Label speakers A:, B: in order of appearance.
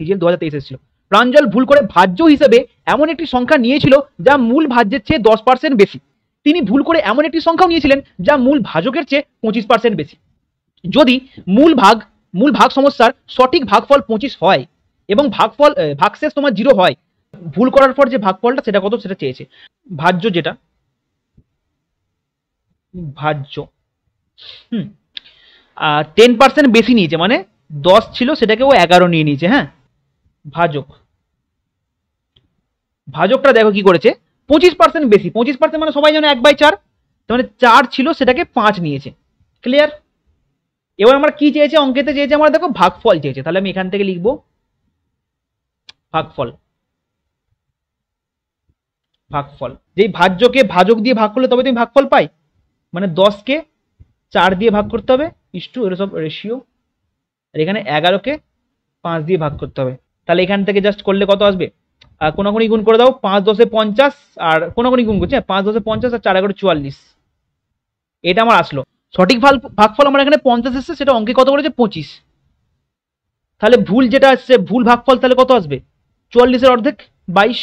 A: CGL 2023 এসেছিল। প্রাঞ্জল ভুল করে ভাজ্য হিসেবে এমন একটি সংখ্যা নিয়েছিল যা মূল ভাজ্যের চেয়ে 10% বেশি। তিনি ভুল করে এমন একটি সংখ্যাও নিয়েছিলেন যা মূল ভাজকের চেয়ে 25% বেশি। যদি মূল ভাগ সমস্যার সঠিক ভাগফল 25 হয় এবং ভাগশেষ তোমার 0 হয়, ভুল করার পর যে ভাগফলটা সেটা কত সেটা চেয়েছে। ভাজ্য 10% বেশি নিয়েছে, মানে 10 ছিল সেটাকে ও 11 নিয়ে নিয়েছে। হ্যাঁ, ভাজকটা দেখো কি করেছে, 25% বেশি। 25% মানে সবাই জানো 1/4, মানে 4 ছিল সেটাকে 5 নিয়েছে। ক্লিয়ার? এবার আমরা কি চেয়েছে অঙ্কেতে, চেয়েছে আমরা দেখো ভাগফল চেয়েছে, তাহলে আমি এখান থেকে লিখবো ভাগফল। যেই ভাজ্যকে ভাজক দিয়ে ভাগ করলে তবে তুমি ভাগফল পাই, মানে 10কে 4 দিয়ে ভাগ করতে হবে ইস্টু, এর সব রেশিও, আর এখানে 11কে 5 দিয়ে ভাগ করতে হবে। তাহলে এখান থেকে জাস্ট করলে কত আসবে, কোনাকুনি গুণ করে দাও, 5 10 50, আর কোনাকুনি গুণ করছি, 5 10 50 আর 4 11 44, এটা আমার আসলো। সঠিক ভাগফল আমার এখানে 50 এসছে, সেটা অঙ্কে কত বলেছে 25। তাহলে ভুল যেটা আসছে, ভুল ভাগফল তাহলে কত আসবে, 44 এর অর্ধেক 22।